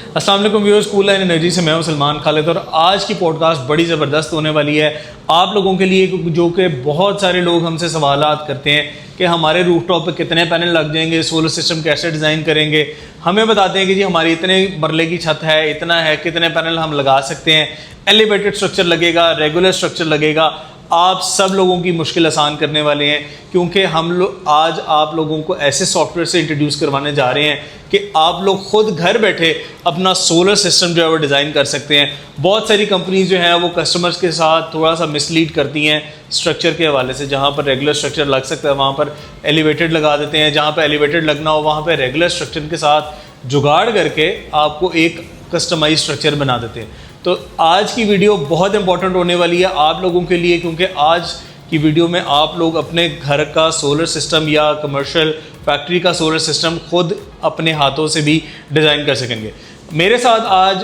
अस्सलाम वालेकुम viewers, cool and energy से मैं हूं सलमान खालिद और आज की पॉडकास्ट बड़ी ज़बरदस्त होने वाली है आप लोगों के लिए, जो कि बहुत सारे लोग हमसे सवालात करते हैं कि हमारे रूफटॉप पे कितने पैनल लग जाएंगे, सोलर सिस्टम कैसे डिज़ाइन करेंगे। हमें बताते हैं कि जी हमारी इतने मरले की छत है, इतना है, कितने पैनल हम लगा सकते हैं, एलिवेटेड स्ट्रक्चर लगेगा, रेगुलर स्ट्रक्चर लगेगा। आप सब लोगों की मुश्किल आसान करने वाले हैं, क्योंकि हम लोग आज आप लोगों को ऐसे सॉफ्टवेयर से इंट्रोड्यूस करवाने जा रहे हैं कि आप लोग खुद घर बैठे अपना सोलर सिस्टम जो है वो डिज़ाइन कर सकते हैं। बहुत सारी कंपनीज जो हैं वो कस्टमर्स के साथ थोड़ा सा मिसलीड करती हैं स्ट्रक्चर के हवाले से। जहाँ पर रेगुलर स्ट्रक्चर लग सकता है वहाँ पर एलिवेटेड लगा देते हैं, जहाँ पर एलिवेटेड लगना हो वहाँ पर रेगुलर स्ट्रक्चर के साथ जुगाड़ करके आपको एक कस्टमाइज स्ट्रक्चर बना देते हैं। तो आज की वीडियो बहुत इंपॉर्टेंट होने वाली है आप लोगों के लिए, क्योंकि आज की वीडियो में आप लोग अपने घर का सोलर सिस्टम या कमर्शियल फैक्ट्री का सोलर सिस्टम खुद अपने हाथों से भी डिज़ाइन कर सकेंगे। मेरे साथ आज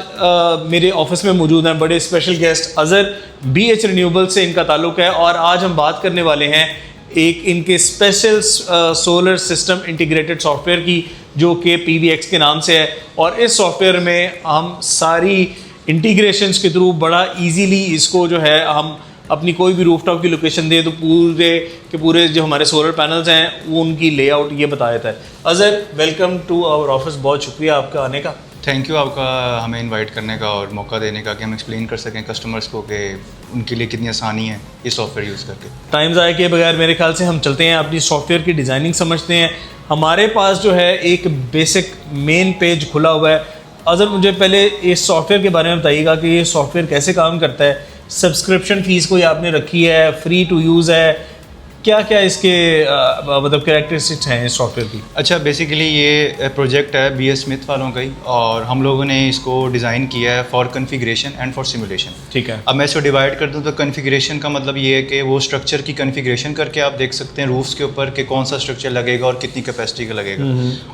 मेरे ऑफिस में मौजूद हैं बड़े special guest Azhar, BH renewable से इनका ताल्लुक़ है और आज हम बात करने वाले हैं एक इनके special solar system integrated software की, जो कि PVX के नाम से है। और इस सॉफ्टवेयर में हम सारी इंटीग्रेशंस के थ्रू बड़ा इजीली इसको जो है हम अपनी कोई भी रूफटॉप की लोकेशन दें तो पूरे के पूरे जो हमारे सोलर पैनल्स हैं वो उनकी लेआउट ये बता देता है। Azhar, welcome to our office, बहुत शुक्रिया आपका आने का। थैंक यू आपका हमें इनवाइट करने का और मौका देने का कि हम एक्सप्लेन कर सकें कस्टमर्स को कि उनके लिए कितनी आसानी है ये सॉफ्टवेयर यूज़ करके। टाइम ज़ाया किए बगैर मेरे ख्याल से हम चलते हैं अपनी सॉफ्टवेयर की डिज़ाइनिंग समझते हैं। हमारे पास जो है एक बेसिक मेन पेज खुला हुआ है। अज़हर, मुझे पहले इस सॉफ्टवेयर के बारे में बताइएगा कि ये सॉफ्टवेयर कैसे काम करता है, सब्सक्रिप्शन फ़ीस कोई आपने रखी है, फ्री टू यूज़ है, क्या क्या इसके मतलब कैरेक्टरिस्टिक्स हैं इस सॉफ्टवेयर की? अच्छा, बेसिकली ये प्रोजेक्ट है BS स्मिथ वालों का ही और हम लोगों ने इसको डिज़ाइन किया है for configuration and for simulation. ठीक है। अब मैं इसको डिवाइड कर दूँ तो कन्फिग्रेशन का मतलब ये है कि वो स्ट्रक्चर की कन्फिग्रेशन करके आप देख सकते हैं रूफ्स के ऊपर कि कौन सा स्ट्रक्चर लगेगा और कितनी कैपेसिटी का लगेगा।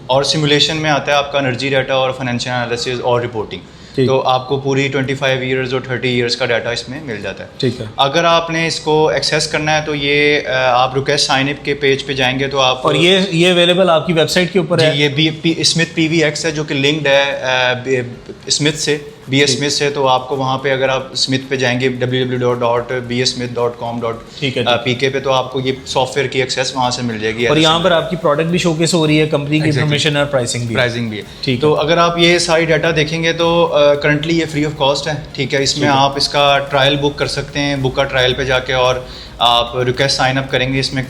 और सिमुलेशन में आता है आपका एनर्जी डाटा और फाइनेंशियल एनालिसिस और रिपोर्टिंग। तो आपको पूरी 25 ईयर्स और 30 ईयर्स का डाटा इसमें मिल जाता है। ठीक है। अगर आपने इसको एक्सेस करना है तो ये आप रिक्वेस्ट साइन अप के पेज पे जाएंगे तो आप, और ये अवेलेबल आपकी वेबसाइट के ऊपर है? ये स्मिथ PVX है जो कि लिंक्ड है स्मिथ से, BS स्मिथ से। तो आपको वहाँ पे अगर आप स्मिथ पे जाएंगे www.bssmith.com.pk पे तो आपको ये सॉफ्टवेयर की एक्सेस वहाँ से मिल जाएगी। और यहाँ पर आपकी प्रोडक्ट भी शोकेस हो रही है, कंपनी की इंफॉर्मेशन और प्राइसिंग भी है। ठीक। तो अगर आप ये सारी डाटा देखेंगे तो करंटली ये फ्री ऑफ कॉस्ट है। ठीक है। इसमें आप इसका ट्रायल बुक कर सकते हैं, बुक का ट्रायल पे जाके और आप रिक्वेस्ट साइन अप करेंगे। इसमें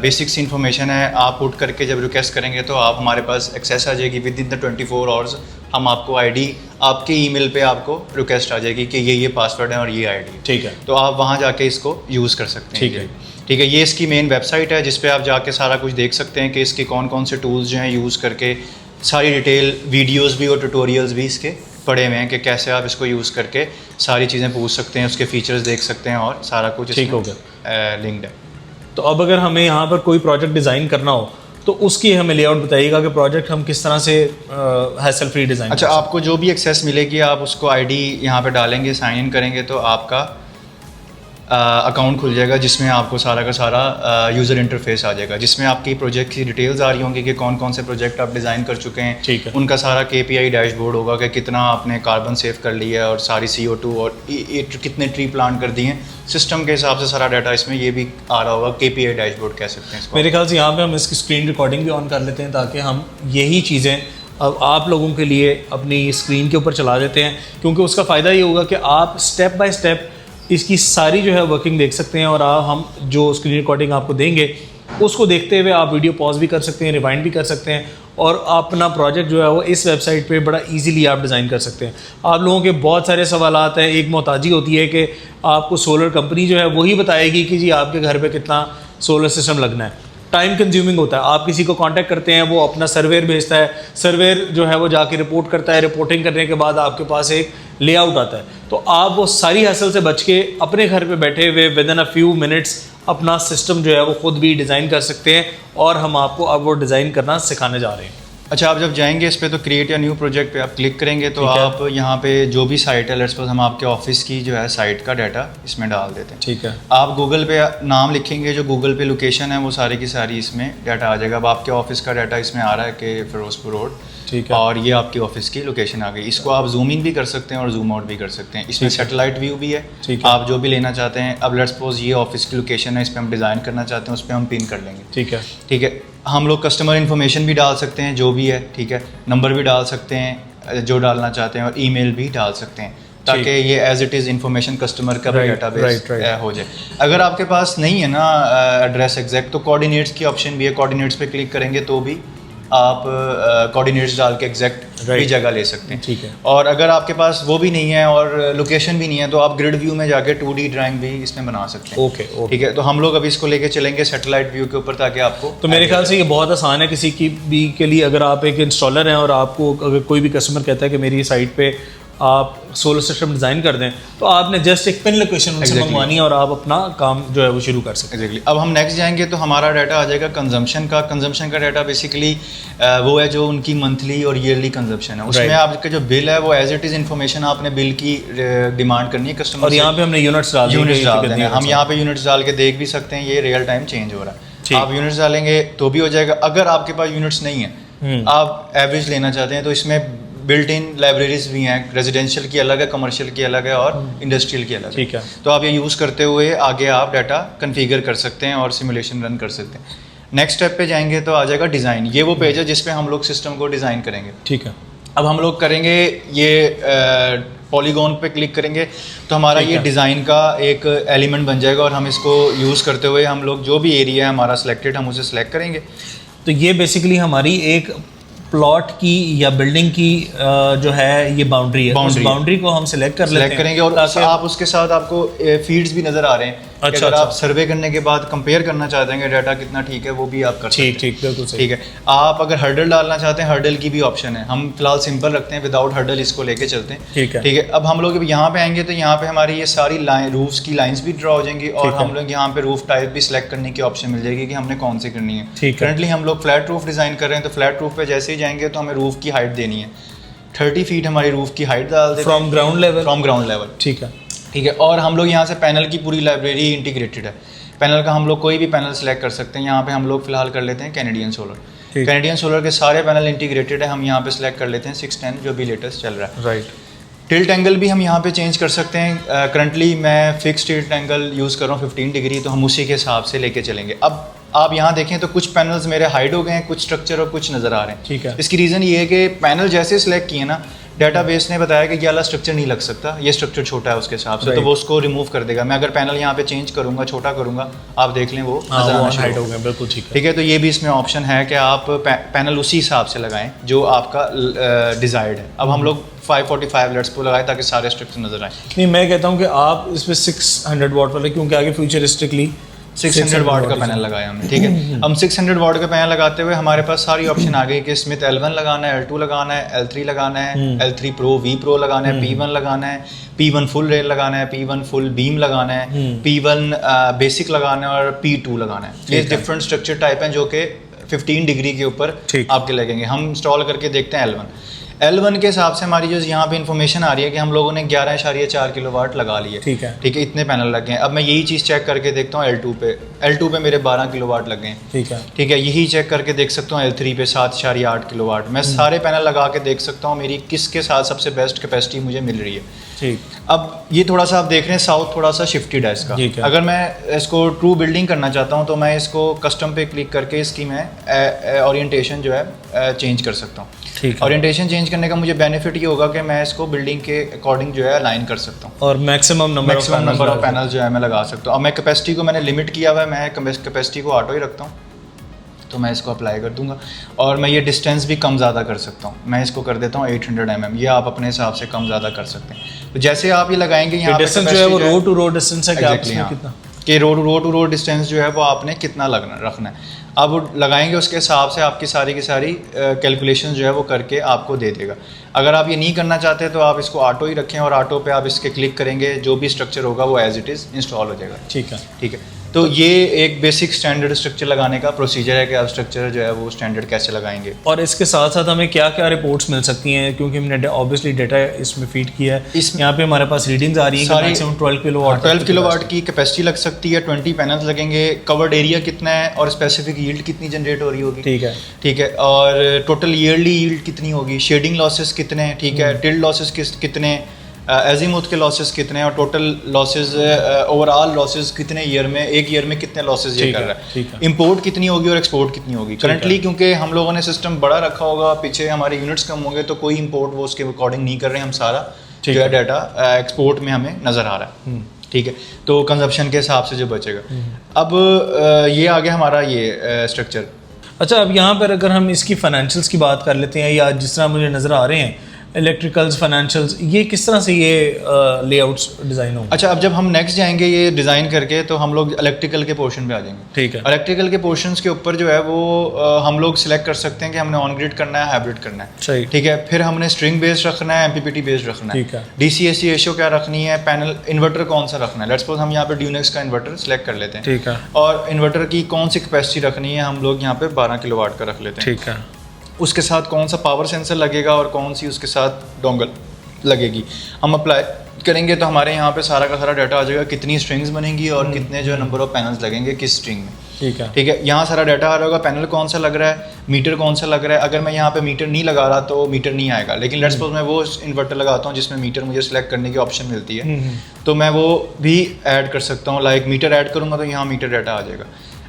बेसिक्स इन्फॉर्मेशन है, आप पुट करके जब रिक्वेस्ट करेंगे तो आप हमारे पास एक्सेस आ जाएगी विद इन द 24 आवर्स। हम आपको ID आपके ईमेल पे आपको रिक्वेस्ट आ जाएगी कि ये पासवर्ड है और ये ID। ठीक है। तो आप वहाँ जाके इसको यूज़ कर सकते हैं। ठीक है। ठीक है। ये इसकी मेन वेबसाइट है जिस पे आप जाके सारा कुछ देख सकते हैं कि इसके कौन कौन से टूल्स जो हैं यूज़ करके, सारी डिटेल वीडियोज़ भी और ट्यूटोरियल्स भी इसके पड़े हुए हैं कि कैसे आप इसको यूज़ करके सारी चीज़ें पूछ सकते हैं, उसके फीचर्स देख सकते हैं और सारा कुछ ठीक हो गया लिंक्ड है। तो अब अगर हमें यहाँ पर कोई प्रोजेक्ट डिज़ाइन करना हो तो उसकी हमें लेआउट बताइएगा कि प्रोजेक्ट हम किस तरह से हैसल फ्री डिज़ाइन। अच्छा, आपको जो भी एक्सेस मिलेगी आप उसको ID यहाँ पे डालेंगे, साइन इन करेंगे तो आपका अकाउंट खुल जाएगा जिसमें आपको सारा का सारा यूज़र इंटरफेस आ जाएगा, जिसमें आपकी प्रोजेक्ट की डिटेल्स आ रही होंगी कि कौन कौन से प्रोजेक्ट आप डिज़ाइन कर चुके हैं। ठीक है। उनका सारा KPI डैशबोर्ड होगा कि कितना आपने कार्बन सेव कर लिया है और सारी CO2 और कितने ट्री प्लांट कर दिए हैं। सिस्टम के हिसाब से सारा डाटा इसमें ये भी आ रहा होगा, KPI डैशबोर्ड कह सकते हैं इसको। मेरे ख्याल से यहाँ पे हम इसकी स्क्रीन रिकॉर्डिंग भी ऑन कर लेते हैं ताकि हम यही चीज़ें अब आप लोगों के लिए अपनी स्क्रीन के ऊपर चला देते हैं, क्योंकि उसका फ़ायदा ये होगा कि आप स्टेप बाय स्टेप इसकी सारी जो है वर्किंग देख सकते हैं और हम जो स्क्रीन रिकॉर्डिंग आपको देंगे उसको देखते हुए आप वीडियो पॉज भी कर सकते हैं, रिवाइंड भी कर सकते हैं और अपना प्रोजेक्ट जो है वो इस वेबसाइट पे बड़ा इजीली आप डिज़ाइन कर सकते हैं। आप लोगों के बहुत सारे सवालात हैं। एक मोहताजी होती है कि आपको सोलर कंपनी जो है वही बताएगी कि जी आपके घर पे कितना सोलर सिस्टम लगना है। टाइम कंज्यूमिंग होता है। आप किसी को कांटेक्ट करते हैं, वो अपना सर्वेयर भेजता है, सर्वेयर जो है वो जाके रिपोर्ट करता है, रिपोर्टिंग करने के बाद आपके पास एक लेआउट आता है। तो आप वो सारी हसल से बच के अपने घर पे बैठे हुए with in a few minutes अपना सिस्टम जो है वो खुद भी डिज़ाइन कर सकते हैं और हम आपको अब वो डिज़ाइन करना सिखाने जा रहे हैं। अच्छा, आप जब जाएंगे इस पे तो क्रिएट या न्यू प्रोजेक्ट पे आप क्लिक करेंगे तो आप यहाँ पे जो भी साइट है, लेट्स सपोज हम आपके ऑफिस की जो है साइट का डाटा इसमें डाल देते हैं। ठीक है। आप गूगल पे नाम लिखेंगे, जो गूगल पे लोकेशन है वो सारी की सारी इसमें डाटा आ जाएगा। अब आपके ऑफिस का डाटा इसमें आ रहा है कि फिरोजपुर रोड, ठीक है। और ये आपकी ऑफिस की लोकेशन आ गई। इसको आप जूम इन भी कर सकते हैं और जूम आउट भी कर सकते हैं। इसमें सैटेलाइट व्यू भी है, ठीक है। आप जो भी लेना चाहते हैं। अब लेट्स सपोज ये ऑफिस की लोकेशन है, इस पर हम डिज़ाइन करना चाहते हैं, उस पर हम पिन कर लेंगे। ठीक है, ठीक है। हम लोग कस्टमर इन्फॉर्मेशन भी डाल सकते हैं जो भी है, ठीक है, नंबर भी डाल सकते हैं जो डालना चाहते हैं, और ईमेल भी डाल सकते हैं, ताकि ये as it is information customer का भी डेटाबेस हो जाए। अगर आपके पास नहीं है ना एड्रेस एग्जैक्ट, तो कोऑर्डिनेट्स की ऑप्शन भी है। कोऑर्डिनेट्स पे क्लिक करेंगे तो भी आप कोऑर्डिनेट्स डाल के एग्जैक्ट भी जगह ले सकते हैं। ठीक है। और अगर आपके पास वो भी नहीं है और लोकेशन भी नहीं है, तो आप ग्रिड व्यू में जाके 2D ड्राइंग भी इसमें बना सकते हैं। ओके, ठीक है। तो हम लोग अभी इसको लेके चलेंगे सैटेलाइट व्यू के ऊपर, ताकि आपको तो मेरे ख्याल से ये बहुत आसान है किसी की भी के लिए। अगर आप एक इंस्टॉलर हैं और आपको अगर कोई भी कस्टमर कहता है कि मेरी साइट पे आप सोलर सिस्टम डिज़ाइन कर दें, तो आपने जस्ट एक पिन लोकेशन उनसे मंगवानी है और आप अपना काम जो है वो शुरू कर सकते हैं। एग्जैक्टली। अब हम नेक्स्ट जाएंगे तो हमारा डाटा आ जाएगा कंजम्पशन का। कंजम्पशन का डाटा बेसिकली वो है जो उनकी मंथली और ईयरली कंजम्पशन है। उसमें आपका जो बिल है वो एज इट इज़ इन्फॉर्मेशन आपने बिल की डिमांड करनी है कस्टमर। और यहाँ पे हमने यूनिट्स डाल देने हैं। हम यहाँ पे यूनिट्स डाल के देख भी सकते हैं, ये रियल टाइम चेंज हो रहा है। आप यूनिट्स डालेंगे तो भी हो जाएगा। अगर आपके पास यूनिट्स नहीं है, आप एवरेज लेना चाहते हैं, तो इसमें बिल्ट इन लाइब्रेरीज भी हैं। रेजिडेंशियल की अलग है, कमर्शियल की अलग है और इंडस्ट्रियल की अलग है। ठीक है। तो आप ये यूज़ करते हुए आगे आप डाटा कन्फिगर कर सकते हैं और सिमुलेशन रन कर सकते हैं। नेक्स्ट स्टेप पे जाएंगे तो आ जाएगा डिज़ाइन। ये वो पेज है जिस पे हम लोग सिस्टम को डिज़ाइन करेंगे। ठीक है। अब हम लोग करेंगे ये पॉलीगॉन पे क्लिक करेंगे तो हमारा ये डिज़ाइन का एक एलिमेंट बन जाएगा, और हम इसको यूज़ करते हुए हम लोग जो भी एरिया है हमारा सिलेक्टेड, हम उसे सिलेक्ट करेंगे। तो ये बेसिकली हमारी एक प्लॉट की या बिल्डिंग की जो है ये बाउंड्री है। उस बाउंड्री को हम सिलेक्ट करेंगे और आप उसके साथ आपको फीड्स भी नज़र आ रहे हैं। अच्छा, अगर आप सर्वे करने के बाद कंपेयर करना चाहते हैं डाटा कितना ठीक है, वो भी आप कर सकते हैं। ठीक, बिल्कुल सही। ठीक है। आप अगर हर्डल डालना चाहते हैं, हर्डल की भी ऑप्शन है। हम फिलहाल सिंपल रखते हैं, विदाउट हर्डल इसको लेके चलते हैं। ठीक है। ठीक है। अब हम लोग यहाँ पे आएंगे तो यहाँ पे हमारी ये सारी रूफ्स की लाइंस भी ड्रॉ हो जाएंगी, और हम लोग यहाँ पे रूफ टाइप भी सिलेक्ट करने की ऑप्शन मिल जाएगी कि हमने कौन सी करनी है। करंटली हम लोग फ्लैट रूफ डिज़ाइन कर रहे हैं, तो फ्लैट रूफ पे जैसे ही जाएंगे तो हमें रूफ की हाइट देनी है 30 फीट। हमारी रूफ की हाइट डाल देते हैं फ्रॉम ग्राउंड लेवल। ठीक है। ठीक है। और हम लोग यहाँ से पैनल की पूरी लाइब्रेरी इंटीग्रेटेड है। पैनल का हम लोग कोई भी पैनल सेलेक्ट कर सकते हैं। यहाँ पे हम लोग फिलहाल कर लेते हैं कैनेडियन सोलर। कैनेडियन सोलर के सारे पैनल इंटीग्रेटेड है। हम यहाँ पे सेलेक्ट कर लेते हैं 610, जो भी लेटेस्ट चल रहा है। राइट। टिल्ट एंगल भी हम यहाँ पे चेंज कर सकते हैं। करंटली मैं फिक्स टिल्ट एंगल यूज़ कर रहा हूँ 15 डिग्री, तो हम उसी के हिसाब से लेके चलेंगे। अब आप यहाँ देखें तो कुछ पैनल्स मेरे हाइड हो गए हैं, कुछ स्ट्रक्चर और कुछ नज़र आ रहे हैं। ठीक है। इसकी रीज़न ये है कि पैनल जैसे सिलेक्ट किए ना, डेटाबेस ने बताया कि ये वाला स्ट्रक्चर नहीं लग सकता, ये स्ट्रक्चर छोटा है उसके हिसाब से, तो वो उसको रिमूव कर देगा। मैं अगर पैनल यहाँ पे चेंज करूँगा, छोटा करूँगा, आप देख लें वो हाइड हो गया। बिल्कुल ठीक है। ठीक है। तो ये भी इसमें ऑप्शन है कि आप पैनल उसी हिसाब से लगाएं जो आपका डिज़ायर्ड है। अब हम लोग 545 लेट्स को लगाए ताकि सारे स्ट्रक्चर नजर आए। नहीं, मैं कहता हूँ कि आप इस पे 600 वाट वाले, क्योंकि आगे फ्यूचरिस्टिकली 600 वाट का पैनल लगाया हमने। ठीक है। हम 600 वाट का पैनल लगाते हुए हमारे पास सारी ऑप्शन आ गई कि स्मिथ L1 लगाना है, L2 लगाना है, L3 लगाना है, L3 Pro V Pro लगाना है, P1 लगाना है, P1 फुल रेल लगाना है, P1 फुल बीम लगाना है, P1 बेसिक लगाना है और P2 लगाना है। ये डिफरेंट स्ट्रक्चर टाइप हैं जो कि 15 डिग्री के ऊपर आपके लगेंगे। हम इंस्टॉल करके देखते हैं L1 के हिसाब से हमारी जो यहाँ पे इन्फॉर्मेशन आ रही है कि हम लोगों ने 11.4 किलोवाट लगा लिए। ठीक है। ठीक है। इतने पैनल लगे हैं। अब मैं यही चीज़ चेक करके देखता हूँ L2 पे मेरे 12 किलोवाट लग गए हैं। ठीक है। ठीक है। यही चेक करके देख सकता हूँ L3 पे 7.8 किलोवाट। मैं सारे पैनल लगा के देख सकता हूँ मेरी किसके साथ सबसे बेस्ट कैपेसिटी मुझे मिल रही है। ठीक। अब ये थोड़ा सा आप देख रहे हैं, साउथ थोड़ा सा शिफ्टेड है इसका। अगर मैं इसको ट्रू बिल्डिंग करना चाहता हूँ तो मैं इसको कस्टम पे क्लिक करके इसकी मैं ओरिएंटेशन जो है चेंज कर सकता हूँ। ओरिएंटेशन चेंज करने का मुझे बेनिफिट ये होगा कि मैं इसको बिल्डिंग के अकॉर्डिंग जो है अलाइन कर सकता हूँ, और मैक्सिमम नंबर ऑफ पैनल जो है मैं लगा सकता हूँ। अब मैं कैपेसिटी को मैंने लिमिट किया हुआ है, मैं कैपेसिटी को ऑटो ही रखता हूँ, तो मैं इसको अप्लाई कर दूंगा। और मैं ये डिस्टेंस भी कम ज़्यादा कर सकता हूँ। मैं इसको कर देता हूँ 800 mm। ये आप अपने हिसाब से कम ज़्यादा कर सकते हैं। तो जैसे आप ये लगाएंगे यहाँ पे डिस्टेंस जो है वो रो टू रो डिस्टेंस है, कितना कि रो टू रो डिस्टेंस जो है वो आपने कितना रखना है। अब वो लगाएंगे उसके हिसाब से आपकी सारी की सारी कैलकुलेशन जो है वो करके आपको दे देगा। अगर आप ये नहीं करना चाहते तो आप इसको ऑटो ही रखें और ऑटो पे आप इसके क्लिक करेंगे, जो भी स्ट्रक्चर होगा वो एज इट इज़ इंस्टॉल हो जाएगा। ठीक है। ठीक है। तो ये एक बेसिक स्टैंडर्ड स्ट्रक्चर लगाने का प्रोसीजर है कि आप स्ट्रक्चर जो है वो स्टैंडर्ड कैसे लगाएंगे। और इसके साथ साथ हमें क्या क्या रिपोर्ट्स मिल सकती हैं, क्योंकि हमने ऑब्वियसली डेटा इसमें फीड किया है। यहाँ पे हमारे पास रीडिंग्स आ रही हैं कि मैक्सिमम 12 किलोवाट की कैपेसिटी लग सकती है, 20 पैनल्स लगेंगे, कवर्ड एरिया कितना है और स्पेसिफिक यील्ड कितनी जनरेट हो रही होगी, ठीक है, और टोटल ईयरली यील्ड कितनी होगी, शेडिंग लॉसेस कितने हैं, ठीक है, टिल्ड लॉसेस कितने, एजीमुथ के लॉसेस कितने हैं, और टोटल लॉसेस ओवरऑल लॉसेस कितने ईयर में, एक ईयर में कितने लॉसेस ये कर रहा है, इंपोर्ट कितनी होगी और एक्सपोर्ट कितनी होगी करंटली, क्योंकि हम लोगों ने सिस्टम बड़ा रखा होगा, पीछे हमारे यूनिट्स कम होंगे तो कोई इंपोर्ट वो उसके अकॉर्डिंग नहीं कर रहे हैं, हम सारा जो है डाटा एक्सपोर्ट में हमें नज़र आ रहा है, ठीक है, तो कंजप्शन के हिसाब से जो बचेगा। अब ये आ गया हमारा ये स्ट्रक्चर। अच्छा, अब यहाँ पर अगर हम इसकी फाइनेंशियल्स की बात कर लेते हैं, या जिस तरह मुझे नज़र आ रहे हैं इलेक्ट्रिकल्स, फाइनेंशियल्स, ये किस तरह से ये लेआउट्स डिज़ाइन होंगे? अच्छा, अब जब हम नेक्स्ट जाएंगे ये डिज़ाइन करके तो हम लोग इलेक्ट्रिकल के पोर्शन पे आ जाएंगे, ठीक है। इलेक्ट्रिकल के पोर्शंस के ऊपर जो है वो हम लोग सिलेक्ट कर सकते हैं कि हमने ऑन ग्रिड करना है, हाइब्रिड करना है, सही, ठीक है। फिर हमने स्ट्रिंग बेस्ड रखना है, एमपीपीटी बेस्ड रखना है, ठीक है। डीसी-एसी रेशियो क्या रखनी है, पैनल इन्वर्टर कौन सा रखना है, लेट्स सपोज हम यहाँ पे ड्यूनेक्स का इन्वर्टर सिलेक्ट कर लेते हैं, ठीक है, और इन्वर्टर की कौन सी कैपेसिटी रखनी है, हम लोग यहाँ पे 12 किलोवाट का रख लेते हैं, ठीक है। उसके साथ कौन सा पावर सेंसर लगेगा और कौन सी उसके साथ डोंगल लगेगी, हम अप्लाई करेंगे तो हमारे यहाँ पे सारा का सारा डाटा आ जाएगा, कितनी स्ट्रिंग्स बनेंगी और कितने जो नंबर ऑफ पैनल्स लगेंगे किस स्ट्रिंग में, ठीक है, ठीक है। यहाँ सारा डाटा आ रहा होगा, पैनल कौन सा लग रहा है, मीटर कौन सा लग रहा है। अगर मैं यहाँ पे मीटर नहीं लगा रहा तो मीटर नहीं आएगा, लेकिन लेट्स सपोज मैं वो इन्वर्टर लगाता हूँ जिसमें मीटर मुझे सेलेक्ट करने की ऑप्शन मिलती है, तो मैं वो भी ऐड कर सकता हूँ, लाइक मीटर ऐड करूँगा तो यहाँ मीटर डाटा आ जाएगा।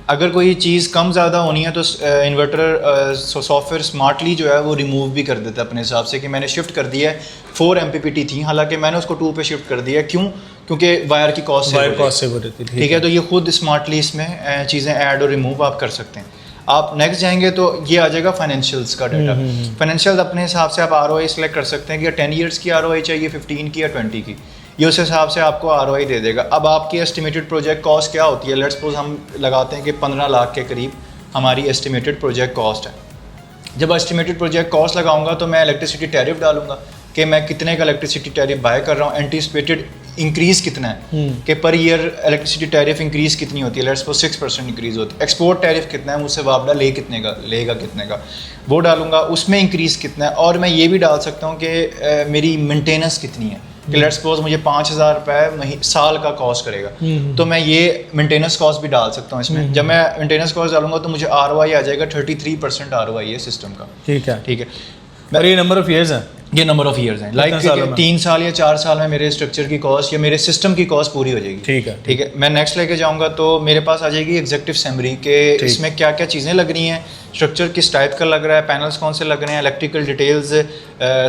अगर कोई चीज़ कम ज़्यादा होनी है तो इन्वर्टर सॉफ्टवेयर स्मार्टली जो है वो रिमूव भी कर देता है अपने हिसाब से, कि मैंने शिफ्ट कर दिया है 4 MPPT थी, हालांकि मैंने उसको 2 पे शिफ्ट कर दिया है, क्यों, क्योंकि वायर की कॉस्ट से हो रही थी, ठीक है। तो ये खुद स्मार्टली इसमें चीज़ें ऐड और रिमूव आप कर सकते हैं। आप नेक्स्ट जाएंगे तो ये आ जाएगा फाइनेंशियल्स का डाटा। फाइनेंशियल अपने हिसाब से आप ROI सेलेक्ट कर सकते हैं कि 10 ईयर्स की ROI चाहिए, 15 की या 20 की, ये उस हिसाब से आपको ROI दे देगा। अब आपकी एस्टिमेटेड प्रोजेक्ट कॉस्ट क्या होती है, लेट्स सपोज हम लगाते हैं कि 15 लाख के करीब हमारी एस्टिमेटेड प्रोजेक्ट कॉस्ट है। जब एस्टिमेटेड प्रोजेक्ट कॉस्ट लगाऊंगा तो मैं इलेक्ट्रिसिटी टैरिफ डालूंगा कि मैं कितने का इलेक्ट्रिसिटी टैरिफ बाय कर रहा हूँ, एंटीसिपेटेड इंक्रीज कितना है, कि per year electricity tariff increase कितनी होती है, लेट्स सपोज 6% इंक्रीज होती है। एक्सपोर्ट टैरिफ कितना है, मुझसे वापडा लेगा कितने का, वो डालूंगा, उसमें इंक्रीज कितना है। और मैं ये भी डाल सकता हूँ कि मेरी मेंटेनेंस कितनी है, कि लेट्स सपोज मुझे 5,000 रुपये साल का कॉस्ट करेगा, तो मैं ये मेंटेनेंस कॉस्ट भी डाल सकता हूँ इसमें। जब मैं मेंटेनेंस कॉस्ट डालूंगा तो मुझे ROI आ जाएगा 33% ROI है सिस्टम का, ठीक है, ठीक है। और ये नंबर ऑफ ईयर्स है, ये नंबर ऑफ ईयर्स हैं, लाइक 3 साल या 4 साल में मेरे स्ट्रक्चर की कॉस्ट या मेरे सिस्टम की कॉस्ट पूरी हो जाएगी, ठीक है, ठीक है। मैं नेक्स्ट लेके जाऊंगा तो मेरे पास आ जाएगी एग्जीक्यूटिव समरी के इसमें क्या क्या चीज़ें लग रही हैं, स्ट्रक्चर किस टाइप का लग रहा है, पैनल्स कौन से लग रहे हैं, इलेक्ट्रिकल डिटेल्स,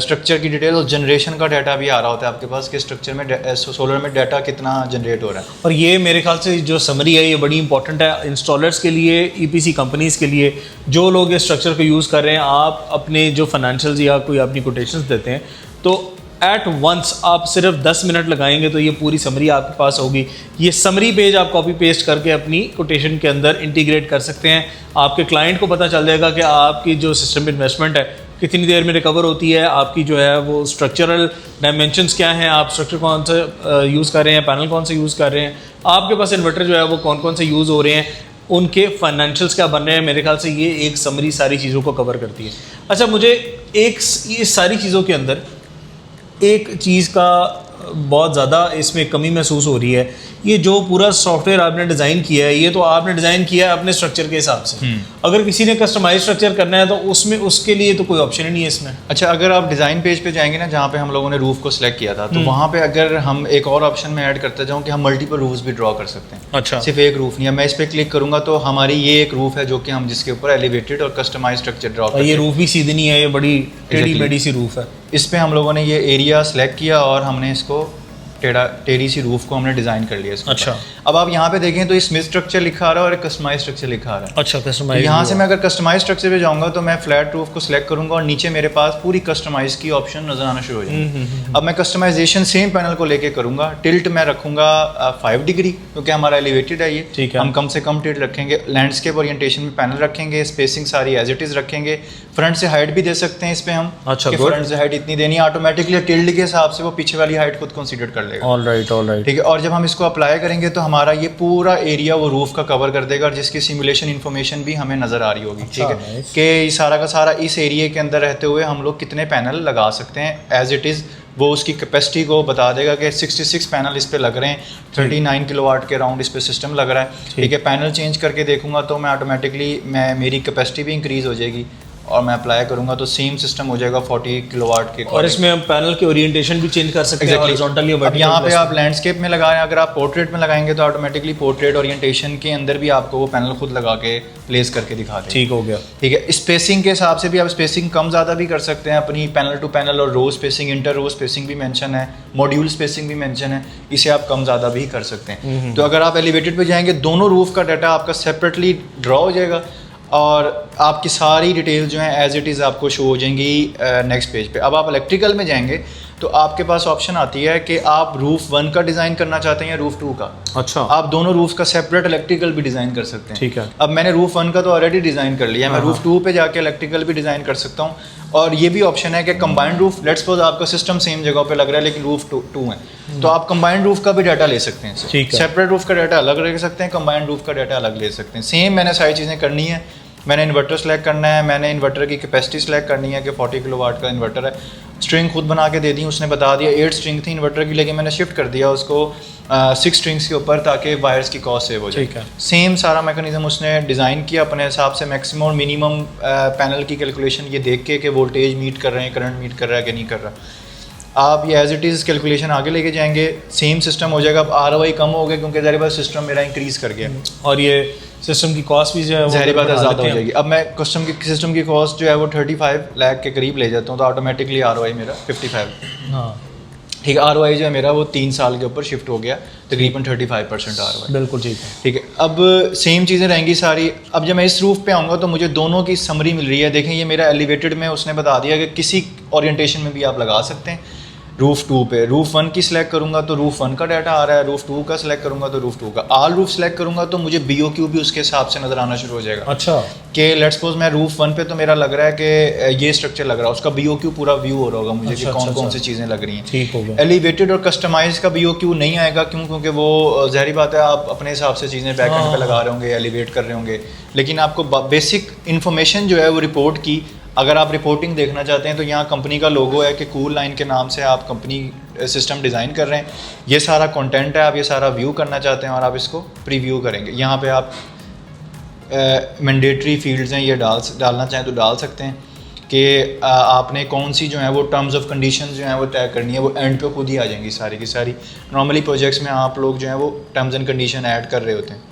स्ट्रक्चर की डिटेल और जनरेशन का डाटा भी आ रहा होता है आपके पास कि स्ट्रक्चर में सोलर में डाटा कितना जनरेट हो रहा है। और ये मेरे ख्याल से जो समरी है ये बड़ी इंपॉर्टेंट है इंस्टॉलर्स के लिए, EPC कंपनीज़ के लिए, जो लोग इस स्ट्रक्चर को यूज़ कर रहे हैं। आप अपने जो फाइनेंशियल्स या कोई अपनी कोटेशंस देते हैं तो एट वंस आप सिर्फ 10 मिनट लगाएंगे तो ये पूरी समरी आपके पास होगी। ये समरी पेज आप कॉपी पेस्ट करके अपनी कोटेशन के अंदर इंटीग्रेट कर सकते हैं। आपके क्लाइंट को पता चल जाएगा कि आपकी जो सिस्टम इन्वेस्टमेंट है कितनी देर में रिकवर होती है, आपकी जो है वो स्ट्रक्चरल डायमेंशंस क्या हैं, आप स्ट्रक्चर कौन सा यूज़ कर रहे हैं, पैनल कौन से यूज़ कर रहे हैं, आपके पास इन्वर्टर जो है वो कौन कौन से यूज़ हो रहे हैं, उनके फाइनेंशियल्स क्या बन रहे हैं। मेरे ख्याल से ये एक समरी सारी चीज़ों को कवर करती है। अच्छा, मुझे ये सारी चीज़ों के अंदर एक चीज़ का बहुत ज़्यादा इसमें कमी महसूस हो रही है, ये जो पूरा सॉफ्टवेयर आपने डिज़ाइन किया है ये तो आपने डिज़ाइन किया है अपने स्ट्रक्चर के हिसाब से। अगर किसी ने कस्टमाइज स्ट्रक्चर करना है तो उसमें उसके लिए तो कोई ऑप्शन ही नहीं है इसमें। अच्छा, अगर आप डिज़ाइन पेज पे जाएंगे ना जहाँ पे हम लोगों ने रूफ को सिलेक्ट किया था, तो वहाँ पे अगर हम एक और ऑप्शन में ऐड करते जाऊँ कि हम मल्टीपल रूफ्स भी ड्रॉ कर सकते हैं। अच्छा, सिर्फ एक रूफ नहीं है। मैं इस पर क्लिक करूँगा तो हमारी ये एक रूफ है जो कि हम जिसके ऊपर एलिवेटेड और कस्टमाइज स्ट्रक्चर ड्रॉ करते हैं। ये रूफ भी सीधी नहीं है, ये बड़ी टेढ़ी मेढ़ी सी रूफ है। इस पर हम लोगों ने ये एरिया सेलेक्ट किया और हमने इसको टेढ़ी सी रूफ को हमने डिज़ाइन कर लिया इसको। अच्छा, अब आप यहाँ पे देखें तो ये स्मिथ स्ट्रक्चर लिखा आ रहा है और एक कस्टमाइज स्ट्रक्चर लिखा आ रहा है। अच्छा, कस्टमाइज। यहाँ से मैं अगर कस्टमाइज स्ट्रक्चर पे जाऊँगा तो मैं फ्लैट रूफ को सिलेक्ट करूँगा और नीचे मेरे पास पूरी कस्टमाइज की ऑप्शन नजर आना शुरू हो जाएगी। अब मैं कस्टमाइजेशन सेम पैनल को लेके करूँगा। टिल्ट मैं रखूँगा 5 डिग्री क्योंकि हमारा एलिवेटेड है ये, ठीक है। हम कम से कम टिल्ट रखेंगे। लैंडस्केप ओरिएंटेशन में पैनल रखेंगे, स्पेसिंग सारी एज इट इज़ रखेंगे। फ्रंट से हाइट भी दे सकते हैं इस पे हम। अच्छा, फ्रंट से हाइट इतनी देनी है, ऑटोमेटिकली टिल्ट के हिसाब से वो पीछे वाली हाइट खुद कंसीडर कर लेगा। ऑलराइट, ठीक है। और जब हम इसको अप्लाई करेंगे तो हमारा ये पूरा एरिया वो रूफ का कवर कर देगा और जिसकी सिमुलेशन इन्फॉर्मेशन भी हमें नजर आ रही होगी, ठीक है, कि सारा का सारा इस एरिया के अंदर रहते हुए हम लोग कितने पैनल लगा सकते हैं एज इट इज़ वो उसकी कैपेसिटी को बता देगा कि 66 पैनल इस पे लग रहे हैं, 39 किलोवाट के अराउंड इस पे सिस्टम लग रहा है, ठीक है। पैनल चेंज करके देखूंगा तो मैं ऑटोमेटिकली मेरी कैपेसिटी भी इंक्रीज़ हो जाएगी और मैं अप्लाई करूंगा तो सेम सिस्टम हो जाएगा 40 किलोवाट के। और इसमें हम पैनल के ओरिएंटेशन भी चेंज कर सकते हैं, हॉरिजॉन्टल या वर्टिकल। यहाँ पे आप लैंडस्केप में लगाएं, अगर आप पोर्ट्रेट में लगाएंगे तो ऑटोमेटिकली पोर्ट्रेट ओरिएंटेशन के अंदर भी आपको वो पैनल खुद लगा के प्लेस करके दिखा देगा। ठीक हो गया, ठीक है। स्पेसिंग के हिसाब से भी आप स्पेसिंग कम ज़्यादा भी कर सकते हैं अपनी, पैनल टू पैनल और रो स्पेसिंग, इंटर रो स्पेसिंग भी मेंशन है, मॉड्यूल स्पेसिंग भी मेंशन है, इसे आप कम ज़्यादा भी कर सकते हैं। तो अगर आप एलिवेटेड पे जाएंगे दोनों रूफ का डाटा आपका सेपरेटली ड्रॉ हो जाएगा और आपकी सारी डिटेल जो है एज इट इज़ आपको शो हो जाएंगी नेक्स्ट पेज पे। अब आप इलेक्ट्रिकल में जाएंगे तो आपके पास ऑप्शन आती है कि आप रूफ 1 का डिज़ाइन करना चाहते हैं या रूफ 2 का। अच्छा, आप दोनों रूफ का सेपरेट इलेक्ट्रिकल भी डिज़ाइन कर सकते हैं। ठीक है। अब मैंने रूफ 1 का तो ऑलरेडी डिज़ाइन कर लिया, मैं रूफ 2 पे जाके इलेक्ट्रिकल भी डिज़ाइन कर सकता हूँ। और ये भी ऑप्शन है कि कंबाइंड रूफ, लेट्स सपोज आपका सिस्टम सेम जगह पे लग रहा है लेकिन रूफ 2 है, तो आप कंबाइंड रूफ का भी डाटा ले सकते हैं। सेपरेट रूफ का डाटा अलग ले सकते हैं, कंबाइंड रूफ का डाटा अलग ले सकते हैं। सेम मैंने सारी चीज़ें करनी है। मैंने इन्वर्टर सेलेक्ट करना है, मैंने इन्वर्टर की कैपेसिटी सेलेक्ट करनी है कि 40 किलोवाट का इन्वर्टर है। स्ट्रिंग खुद बना के दे दी, उसने बता दिया 8 स्ट्रिंग थी इन्वर्टर की, लेकिन मैंने शिफ्ट कर दिया उसको 6 स्ट्रिंग्स के ऊपर ताकि वायर्स की कॉस्ट सेव हो जाए। सेम सारा मैकेनिज्म उसने डिज़ाइन किया अपने हिसाब से, मैक्सिमम और मिनिमम पैनल की कैलकुलेशन ये देख के कि वोल्टेज मीट कर रहे हैं, करंट मीट कर रहा है कि नहीं कर रहा। आप ये एज इट इज़ कैलकुलेशन आगे लेके जाएंगे, सेम सिस्टम हो जाएगा। अब ROI कम हो गया क्योंकि ज़ाहिर बात सिस्टम मेरा इंक्रीज़ कर गया और ये सिस्टम की कॉस्ट भी जो है ज़ाहिर बात है ज़्यादा हो जाएगी। अब मैं सिस्टम की कॉस्ट जो है वो 35 लाख के करीब ले जाता हूँ तो ऑटोमेटिकली ROI मेरा 55। हाँ ठीक है, ROI जो है मेरा वो 3 साल के ऊपर शिफ्ट हो गया, तकरीबन 35% ROI। बिल्कुल ठीक है। ठीक है, अब सेम चीज़ें रहेंगी सारी। अब जब मैं इस रूफ पे आऊँगा तो मुझे दोनों की समरी मिल रही है। देखें ये मेरा एलिवेटेड में उसने बता दिया कि किसी ओरिएंटेशन में भी आप लगा सकते हैं। रूफ 2 पे रूफ 1 की सिलेक्ट करूंगा तो रूफ 1 का डाटा आ रहा है, रूफ 2 का सिलेक्ट करूंगा तो रूफ 2 का। ऑल रूफ सिलेक्ट करूंगा तो मुझे BOQ भी उसके हिसाब से नजर आना शुरू हो जाएगा। अच्छा, कि लेट्स सपोज मैं रूफ 1 पे तो मेरा लग रहा है कि ये स्ट्रक्चर लग रहा है, उसका BOQ पूरा व्यू हो रहा होगा मुझे कि कौन कौन सी चीज़ें लग रही हैं। ठीक हो गया। एलिवेटेड और कस्टमाइज का BOQ नहीं आएगा, क्यों? क्योंकि वो ज़ाहिर बात है आप अपने हिसाब से चीज़ें बैकएंड पे लगा रहे होंगे, एलिवेट कर रहे होंगे, लेकिन आपको बेसिक इन्फॉर्मेशन जो है वो रिपोर्ट की, अगर आप रिपोर्टिंग देखना चाहते हैं तो यहाँ कंपनी का लोगो है कि कूल लाइन के नाम से आप कंपनी सिस्टम डिज़ाइन कर रहे हैं। ये सारा कंटेंट है, आप ये सारा व्यू करना चाहते हैं और आप इसको प्रीव्यू करेंगे। यहाँ पे आप मैंडेटरी फील्ड्स हैं, ये डालना चाहें तो डाल सकते हैं कि आपने कौन सी जो है वो टर्म्स ऑफ कंडीशन जो है वो तय करनी है, वो एंड पे खुद ही आ जाएंगी सारी की सारी। नॉर्मली प्रोजेक्ट्स में आप लोग जो है वो टर्म्स एंड कंडीशन ऐड कर रहे होते हैं,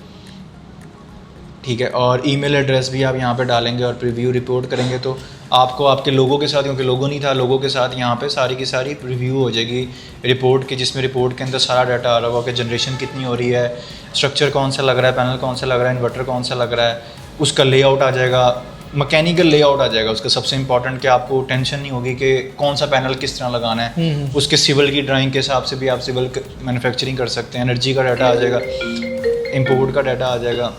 ठीक है। और ईमेल एड्रेस भी आप यहाँ पे डालेंगे और प्रीव्यू रिपोर्ट करेंगे तो आपको आपके लोगों के साथ, क्योंकि लोगो नहीं था, लोगों के साथ यहाँ पे सारी की सारी रिव्यू हो जाएगी रिपोर्ट की, जिसमें रिपोर्ट के अंदर सारा डाटा आ रहा होगा कि जनरेशन कितनी हो रही है, स्ट्रक्चर कौन सा लग रहा है, पैनल कौन सा लग रहा है, इन्वर्टर कौन सा लग रहा है, उसका लेआउट आ जाएगा, मैकेनिकल लेआउट आ जाएगा उसका। सबसे इंपॉर्टेंट कि आपको टेंशन नहीं होगी कि कौन सा पैनल किस तरह लगाना है। उसके सिविल की ड्राइंग के हिसाब से भी आप सिविल मैन्युफैक्चरिंग कर सकते हैं। एनर्जी का डाटा आ जाएगा, इंपोर्ट का डाटा आ जाएगा,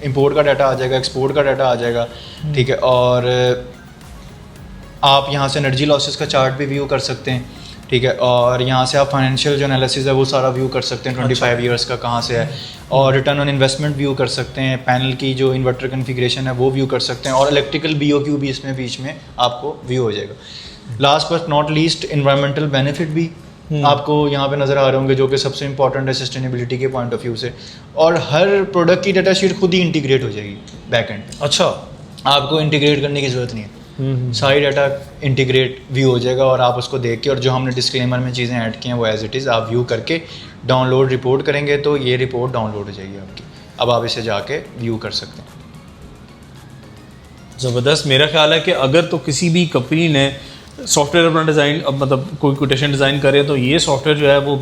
इंपोर्ट का डाटा आ जाएगा, एक्सपोर्ट का डाटा आ जाएगा, ठीक है। और आप यहाँ से एनर्जी लॉसेस का चार्ट भी व्यू कर सकते हैं, ठीक है। और यहाँ से आप फाइनेंशियल जो एनालिसिस है वो सारा व्यू कर सकते हैं, 25 ईयर्स का कहाँ से है, और रिटर्न ऑन इन्वेस्टमेंट व्यू कर सकते हैं, पैनल की जो इन्वर्टर कन्फिग्रेशन है वो व्यू कर सकते हैं, और इलेक्ट्रिकल BOQ भी इसमें बीच में आपको व्यू हो जाएगा। Last but not least environmental benefit भी आपको यहाँ पे नज़र आ रहे होंगे, जो कि सबसे इंपॉर्टेंट है सस्टेनेबिलिटी के पॉइंट ऑफ व्यू से। और हर प्रोडक्ट की डाटा शीट खुद ही इंटीग्रेट हो जाएगी बैक एंड। अच्छा, आपको इंटीग्रेट करने की ज़रूरत नहीं है, सारी डाटा इंटीग्रेट व्यू हो जाएगा और आप उसको देख के, और जो हमने डिस्क्लेमर में चीज़ें ऐड की हैं वो एज इट इज़ आप व्यू करके डाउनलोड रिपोर्ट करेंगे तो ये रिपोर्ट डाउनलोड हो जाएगी आपकी। अब आप इसे जाके व्यू कर सकते हैं। ज़बरदस्त। मेरा ख्याल है कि अगर तो किसी भी कंपनी ने सॉफ्टवेयर अपना डिज़ाइन, अब मतलब कोई कोटेशन डिज़ाइन करे तो ये सॉफ्टवेयर जो है वो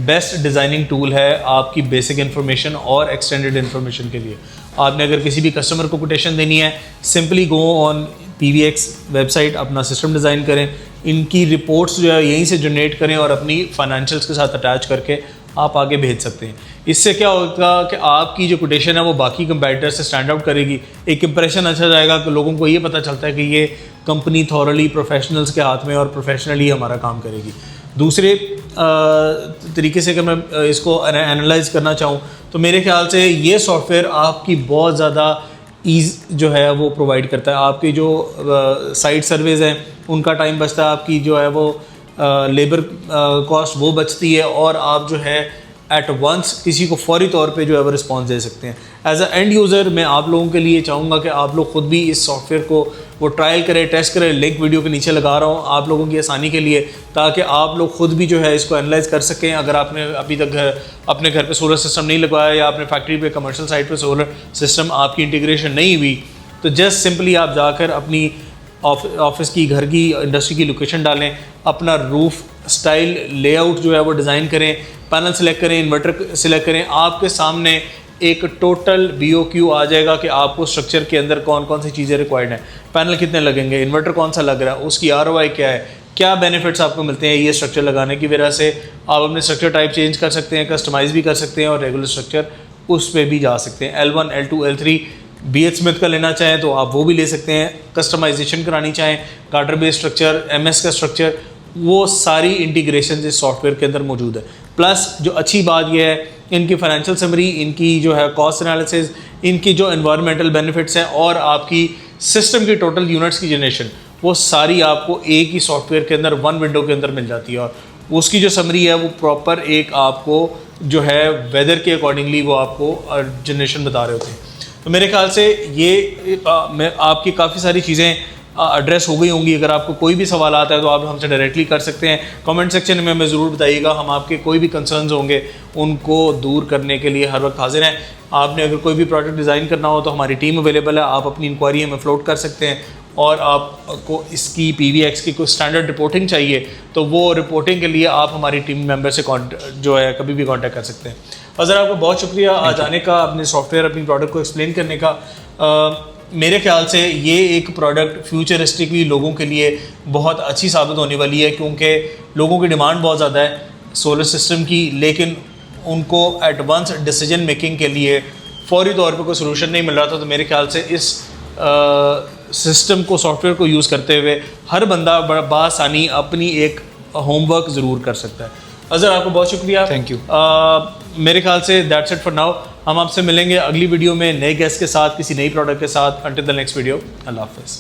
बेस्ट डिज़ाइनिंग टूल है आपकी बेसिक इन्फॉर्मेशन और एक्सटेंडेड इन्फॉर्मेशन के लिए। आपने अगर किसी भी कस्टमर को कोटेशन देनी है, simply go on PVX website, अपना सिस्टम डिज़ाइन करें, इनकी रिपोर्ट्स जो है यहीं से जनरेट करें और अपनी फाइनेंशियल्स के साथ अटैच करके आप आगे भेज सकते हैं। इससे क्या होगा कि आपकी जो कोटेशन है वो बाकी कंपैटिटर से स्टैंड आउट करेगी, एक इंप्रेशन अच्छा जाएगा कि लोगों को ये पता चलता है कि ये कंपनी थॉरली प्रोफेशनल्स के हाथ में और प्रोफेशनली हमारा काम करेगी। दूसरे तरीके से अगर मैं इसको एनालाइज करना चाहूँ तो मेरे ख्याल से ये सॉफ्टवेयर आपकी बहुत ज़्यादा ईज़ जो है वो प्रोवाइड करता है। आपकी जो साइट सर्वेज हैं उनका टाइम बचता है, आपकी जो है वो लेबर कॉस्ट वो बचती है, और आप जो है एट वंस किसी को फौरी तौर पे जो है वो रिस्पॉन्स दे सकते हैं। एज अ एंड यूज़र मैं आप लोगों के लिए चाहूँगा कि आप लोग खुद भी इस सॉफ्टवेयर को वो ट्रायल करें, टेस्ट करें। लिंक वीडियो के नीचे लगा रहा हूँ आप लोगों की आसानी के लिए, ताकि आप लोग खुद भी जो है इसको एनालाइज कर सकें। अगर आपने अभी तक अपने घर पे सोलर सिस्टम नहीं लगवाया, या अपने फैक्ट्री पे कमर्शियल साइट पे सोलर सिस्टम आपकी इंटीग्रेशन नहीं हुई, तो जस्ट सिंपली आप जाकर अपनी ऑफिस की, घर की, इंडस्ट्री की लोकेशन डालें, अपना रूफ स्टाइल लेआउट जो है वो डिज़ाइन करें, पैनल सेलेक्ट करें, इन्वर्टर सेलेक्ट करें। आपके सामने एक टोटल BOQ आ जाएगा कि आपको स्ट्रक्चर के अंदर कौन कौन सी चीज़ें रिक्वायर्ड हैं, पैनल कितने लगेंगे, इन्वर्टर कौन सा लग रहा है, उसकी ROI क्या है, क्या बेनिफिट्स आपको मिलते हैं ये स्ट्रक्चर लगाने की वजह से। आप अपने स्ट्रक्चर टाइप चेंज कर सकते हैं, कस्टमाइज़ भी कर सकते हैं, और रेगुलर स्ट्रक्चर उस पर भी जा सकते हैं। L1, L2, L3 BH Smith का लेना चाहें तो आप वो भी ले सकते हैं। कस्टमाइजेशन करानी चाहें, गार्टर बेस्ड स्ट्रक्चर, MS का स्ट्रक्चर, वो सारी इंटीग्रेशन इस सॉफ्टवेयर के अंदर मौजूद है। प्लस जो अच्छी बात यह है, इनकी फाइनेंशियल समरी, इनकी जो है कॉस्ट एनालिसिस, इनकी जो एनवायरमेंटल बेनिफिट्स हैं, और आपकी सिस्टम की टोटल यूनिट्स की जनरेशन, वो सारी आपको एक ही सॉफ्टवेयर के अंदर, वन विंडो के अंदर मिल जाती है। और उसकी जो समरी है वो प्रॉपर एक आपको जो है वेदर के अकॉर्डिंगली वो आपको जनरेशन बता रहे होते हैं। तो मेरे ख्याल से ये मैं आपकी काफ़ी सारी चीज़ें एड्रेस हो गई होंगी। अगर आपको कोई भी सवाल आता है तो आप हमसे डायरेक्टली कर सकते हैं। कमेंट सेक्शन में हमें ज़रूर बताइएगा, हम आपके कोई भी कंसर्न्स होंगे उनको दूर करने के लिए हर वक्त हाजिर हैं। आपने अगर कोई भी प्रोडक्ट डिज़ाइन करना हो तो हमारी टीम अवेलेबल है, आप अपनी इंक्वायरी हमें फ्लोट कर सकते हैं। और आपको इसकी PVX की कोई स्टैंडर्ड रिपोर्टिंग चाहिए तो वो रिपोर्टिंग के लिए आप हमारी टीम मेंबर से जो है कभी भी कांटेक्ट कर सकते हैं। अज़र आपको बहुत शुक्रिया आज आने का, अपने सॉफ्टवेयर, अपनी प्रोडक्ट को एक्सप्लेन करने का। मेरे ख्याल से ये एक प्रोडक्ट फ्यूचरिस्टिकली लोगों के लिए बहुत अच्छी साबित होने वाली है, क्योंकि लोगों की डिमांड बहुत ज़्यादा है सोलर सिस्टम की, लेकिन उनको एडवांस डिसीजन मेकिंग के लिए फौरी तौर पे कोई सोल्यूशन नहीं मिल रहा था। तो मेरे ख्याल से इस सिस्टम को, सॉफ्टवेयर को यूज़ करते हुए हर बंदा बासानी अपनी एक होमवर्क ज़रूर कर सकता है। अज़र आपको बहुत शुक्रिया, थैंक यू। मेरे ख्याल से दैट्स इट फॉर नाउ। हम आपसे मिलेंगे अगली वीडियो में नए गेस्ट के साथ, किसी नई प्रोडक्ट के साथ। अंटिल द नेक्स्ट वीडियो, अल्लाह हाफ़िज़।